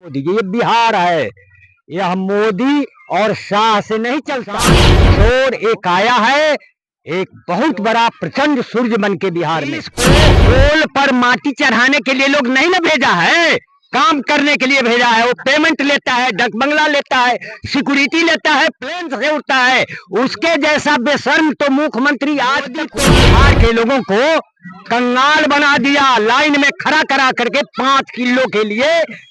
मोदी ये बिहार है। यह मोदी और शाह से नहीं चलता। और एक आया है, एक बहुत बड़ा प्रचंड सूर्य बन के बिहार में। पोल पर माटी चढ़ाने के लिए लोग नहीं ना भेजा है, काम करने के लिए भेजा है। वो पेमेंट लेता है, डक बंगला लेता है, सिक्योरिटी लेता है, प्लेन से उड़ता है। उसके जैसा बेशर्म तो मुख्यमंत्री आज तक बिहार के लोगों को कंगाल बना दिया। लाइन में खड़ा करा करके 5 किलो के लिए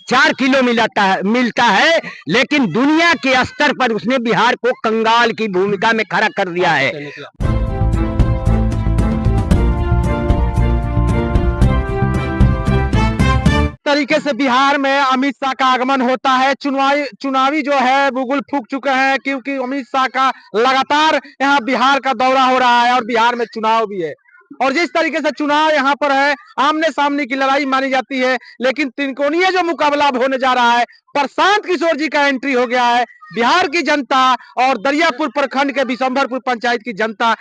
4 किलो मिलता है, लेकिन दुनिया के स्तर पर उसने बिहार को कंगाल की भूमिका में खड़ा कर दिया है। तरीके से बिहार में अमित शाह का आगमन होता है। चुनावी जो है बुगुल फूक चुके हैं, क्योंकि अमित शाह का लगातार यहाँ बिहार का दौरा हो रहा है और बिहार में चुनाव भी है। और जिस तरीके से चुनाव यहाँ पर है, आमने सामने की लड़ाई मानी जाती है, लेकिन त्रिकोणीय जो मुकाबला होने जा रहा है, प्रशांत किशोर जी का एंट्री हो गया है। बिहार की जनता और दरियापुर प्रखंड के बिशंभरपुर पंचायत की जनता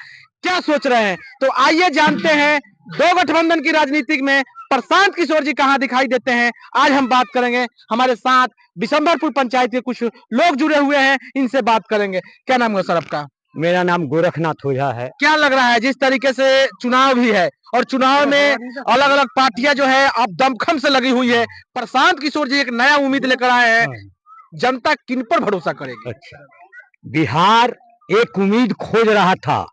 क्या सोच रहे हैं, तो आइए जानते हैं। दो गठबंधन की राजनीति में प्रशांत किशोर जी कहां दिखाई देते हैं, आज हम बात करेंगे। हमारे साथ बिशंभरपुर पंचायत के कुछ लोग जुड़े हुए हैं, इनसे बात करेंगे। क्या नाम है सर आपका? मेरा नाम गोरखनाथ ओझा है। क्या लग रहा है, जिस तरीके से चुनाव भी है और चुनाव में अलग अलग पार्टियां जो है अब दमखम से लगी हुई है, प्रशांत किशोर जी एक नया उम्मीद लेकर आए हैं, जनता किन पर भरोसा करेगी? अच्छा, बिहार एक उम्मीद खोज रहा था।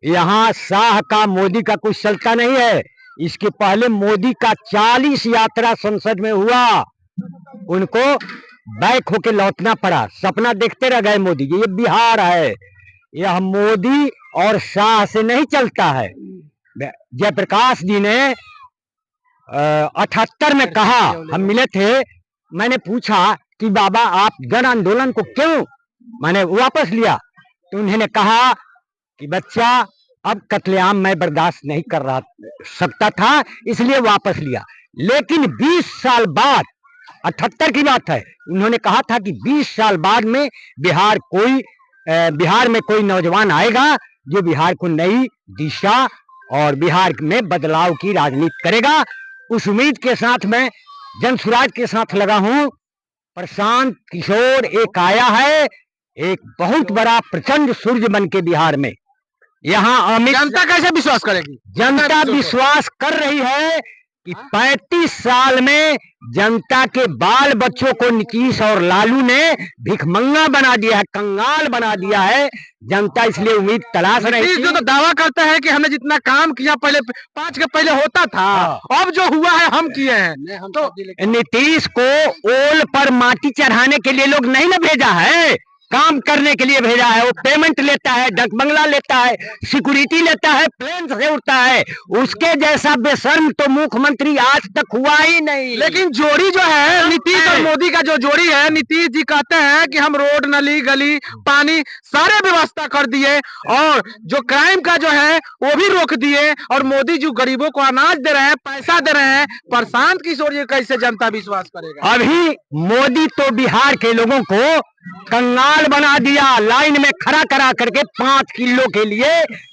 यहाँ शाह का मोदी का कुछ चलता नहीं है। इसके पहले मोदी का 40 यात्रा संसद में हुआ, उनको बैक होके लौटना पड़ा। सपना देखते रह गए मोदी। ये बिहार है, यह मोदी और शाह से नहीं चलता है। जयप्रकाश जी ने 78 में कहा, हम मिले थे, मैंने पूछा कि बाबा आप जन आंदोलन को क्यों मैंने वापस लिया, तो उन्होंने कहा कि बच्चा अब कत्लेआम मैं बर्दाश्त नहीं कर सकता था, इसलिए वापस लिया। लेकिन 20 साल बाद, 78 की बात है, उन्होंने कहा था कि 20 साल बाद में बिहार में कोई नौजवान आएगा जो बिहार को नई दिशा और बिहार में बदलाव की राजनीति करेगा। उस उम्मीद के साथ मैं जनसुराज के साथ लगा हूं। प्रशांत किशोर एक आया है, एक बहुत बड़ा प्रचंड सूर्य बन के बिहार में। यहाँ जनता कैसे विश्वास करेगी? जनता विश्वास कर रही है कि 35 साल में जनता के बाल बच्चों को नीतीश और लालू ने भिखमंगा बना दिया है, कंगाल बना दिया है। जनता इसलिए उम्मीद तलाश रही थी। जो तो दावा करता है कि हमने जितना काम किया पहले 5 के पहले होता था, अब जो हुआ है हम किए हैं। तो नीतीश को ओल पर माटी चढ़ाने के लिए लोग नहीं ना भेजा है, काम करने के लिए भेजा है। वो पेमेंट लेता है, डक बंगला लेता है, सिक्योरिटी लेता है, प्लेन से उड़ता है। उसके जैसा बेशर्म तो मुख्यमंत्री आज तक हुआ ही नहीं। लेकिन जोड़ी जो है नीतीश और मोदी का, जो जोड़ी है, नीतीश जी कहते हैं कि हम रोड, नली, गली, पानी सारे व्यवस्था कर दिए और जो क्राइम का जो है वो भी रोक दिए, और मोदी जो गरीबों को अनाज दे रहे हैं, पैसा दे रहे हैं। प्रशांत किशोर जी कैसे जनता विश्वास करेगा? अभी मोदी तो बिहार के लोगों को कंगाल बना दिया। लाइन में खड़ा करा करके 5 किलो के लिए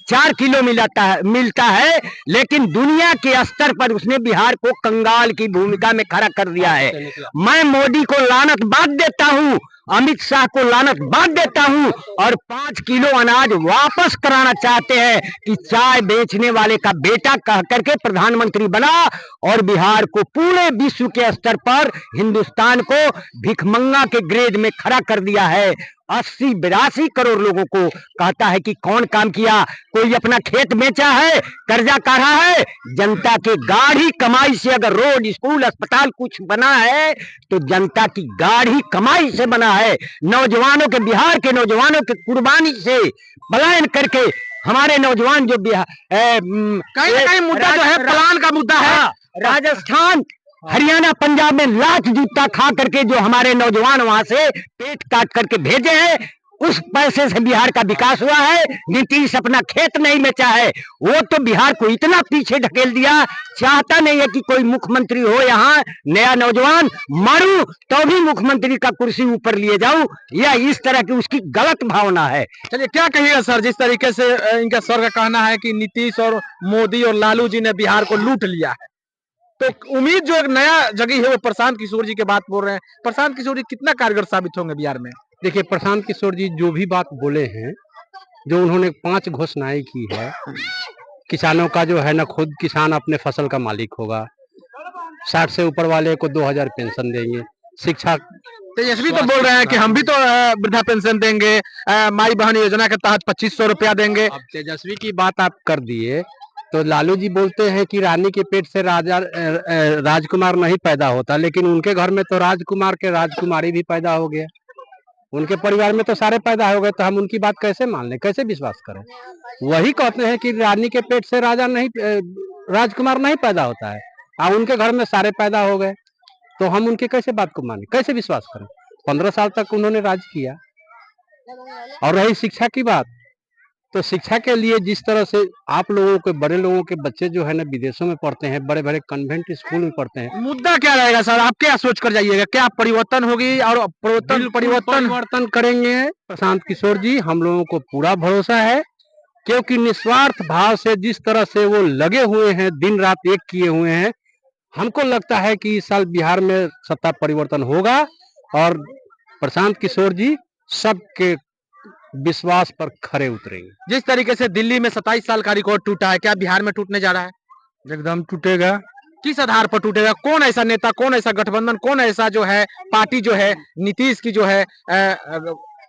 4 किलो मिलता है, लेकिन दुनिया के स्तर पर उसने बिहार को कंगाल की भूमिका में खड़ा कर दिया है। मैं मोदी को लानत बात देता हूँ, अमित शाह को लानत बात देता हूँ, और 5 किलो अनाज वापस कराना चाहते हैं कि चाय बेचने वाले का बेटा कह करके प्रधानमंत्री बना और बिहार को पूरे विश्व के स्तर पर, हिंदुस्तान को भिखमंगा के ग्रेड में खड़ा कर दिया है। 80-82 करोड़ लोगों को कहता है कि कौन काम किया। कोई अपना खेत बेचा है, कर्जा काढ़ा है। जनता के गाढ़ी कमाई से अगर रोड, स्कूल, अस्पताल कुछ बना है तो जनता की गाढ़ी कमाई से बना है। नौजवानों के, बिहार के नौजवानों के कुर्बानी से पलायन करके हमारे नौजवान जो कहीं ना कहीं मुद्दा जो है प्लान का मुद्दा है। राजस्थान, हरियाणा, पंजाब में लाख जूता खा करके जो हमारे नौजवान वहां से पेट काट करके भेजे हैं, उस पैसे से बिहार का विकास हुआ है। नीतीश अपना खेत नहीं बेचा है, वो तो बिहार को इतना पीछे ढकेल दिया। चाहता नहीं है कि कोई मुख्यमंत्री हो यहाँ नया नौजवान, मरूं तो भी मुख्यमंत्री का कुर्सी ऊपर लिए जाऊं, या इस तरह की उसकी गलत भावना है। चलिए, क्या कहिएगा सर, जिस तरीके से इनका सर का कहना है कि नीतीश और मोदी और लालू जी ने बिहार को लूट लिया है? तो उम्मीद जो एक नया जगी है वो प्रशांत किशोर जी के बात बोल रहे हैं। प्रशांत किशोर जी कितना कारगर साबित होंगे बिहार में? देखिए, प्रशांत किशोर जी जो भी बात बोले हैं, जो उन्होंने 5 घोषणाएं की है, किसानों का जो है ना, खुद किसान अपने फसल का मालिक होगा, 60 से ऊपर वाले को 2000 पेंशन देंगे, शिक्षा तेजस्वी तो बोल रहे हैं कि हम भी तो वृद्धा पेंशन देंगे, माई बहन योजना के तहत 2500 रुपया देंगे। अब तेजस्वी की बात आप कर दिए, तो लालू जी बोलते हैं कि रानी के पेट से राजकुमार नहीं पैदा होता, लेकिन उनके घर में तो राजकुमार के राजकुमारी भी पैदा हो गया, उनके परिवार में तो सारे पैदा हो गए, तो हम उनकी बात कैसे मान लें, कैसे विश्वास करें? वही कहते हैं कि रानी के पेट से राजकुमार नहीं पैदा होता है, और उनके घर में सारे पैदा हो गए, तो हम उनके कैसे बात को माने, कैसे विश्वास करें? 15 साल तक उन्होंने राज किया। और रही शिक्षा की बात, तो शिक्षा के लिए जिस तरह से आप लोगों के, बड़े लोगों के बच्चे जो है ना विदेशों में पढ़ते हैं, बड़े बड़े कन्वेंट स्कूल में पढ़ते हैं। मुद्दा क्या रहेगा सर, आप क्या सोच कर जाइएगा? क्या परिवर्तन होगी और परिवर्तन करेंगे प्रशांत किशोर जी, हम लोगों को पूरा भरोसा है, क्योंकि निस्वार्थ भाव से जिस तरह से वो लगे हुए हैं, दिन रात एक किए हुए हैं, हमको लगता है कि इस साल बिहार में सत्ता परिवर्तन होगा और प्रशांत किशोर जी सबके विश्वास पर खरे उतरेंगे। जिस तरीके से दिल्ली में 27 साल का रिकॉर्ड टूटा है, क्या बिहार में टूटने जा रहा है? एकदम टूटेगा। किस आधार पर टूटेगा? कौन ऐसा नेता, कौन ऐसा गठबंधन, कौन ऐसा जो है पार्टी जो है नीतीश की जो है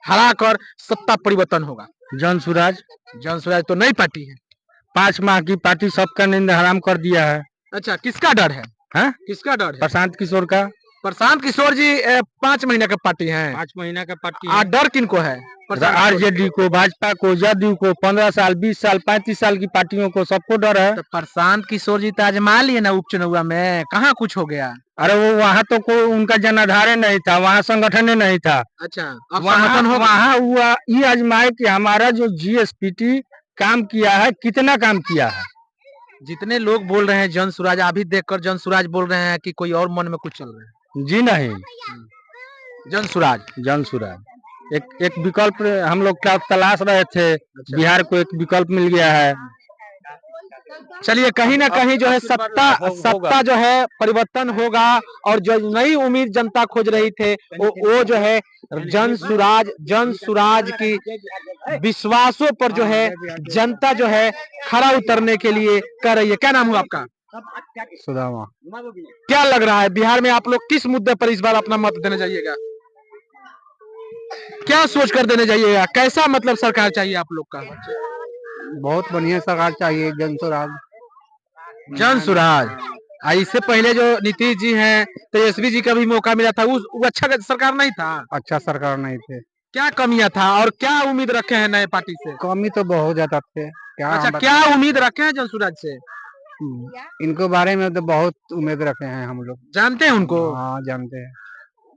हरा कर सत्ता परिवर्तन होगा? जन सुराज। जन स्वराज तो नई पार्टी है। 5 माह की पार्टी सबका नींद हराम कर दिया है। अच्छा, किसका डर है? हाँ? किसका डर है? प्रशांत किशोर का। प्रशांत किशोर जी 5 महीने का पार्टी है। 5 महीना का पार्टी आ डर किनको है? आरजेडी को, भाजपा को, जदयू को, 15 साल, 20 साल, 35 साल की पार्टियों को, सबको डर है। तो प्रशांत किशोर जी तो आजमा लिए ना उपचुनाव में, कहाँ कुछ हो गया? अरे वो वहाँ तो कोई उनका जनाधार नहीं था, वहाँ संगठन ही नहीं था। अच्छा, अब संगठन हो वहाँ हुआ ये आजमाए कि हमारा जो जीएसपीटी काम किया है, कितना काम किया है। जितने लोग बोल रहे हैं जन सुराज, अभी देखकर जन सुराज बोल रहे हैं कि कोई और मन में कुछ चल रहा है। जी नहीं, जन सुराज। जन सुराज एक विकल्प हम लोग क्या तलाश रहे थे, बिहार को एक विकल्प मिल गया है। चलिए, कहीं ना कहीं जो है सत्ता जो है परिवर्तन होगा, और जो नई उम्मीद जनता खोज रही थे वो जो है जन सुराज की विश्वासों पर जो है जनता जो है खरा उतरने के लिए कर रही है। क्या नाम हुआ आपका? सुदामा। क्या लग रहा है बिहार में आप लोग किस मुद्दे पर इस बार अपना मत देने जाइएगा? क्या सोच कर देने जाइएगा? कैसा मतलब सरकार चाहिए आप लोग का? बहुत बढ़िया सरकार चाहिए, जन सुराज। जन सुराज। इससे पहले जो नीतीश जी हैं, तेजस्वी जी का भी मौका मिला था, वो अच्छा सरकार नहीं था। अच्छा सरकार नहीं थे। क्या कमियां था और क्या उम्मीद रखे हैं नए पार्टी से? कमी तो बहुत ज्यादा थे। अच्छा, क्या उम्मीद रखे हैं जन सुराज से? इनको बारे में तो बहुत उम्मीद रखे हैं हम लोग। जानते हैं उनको? हाँ, जानते हैं।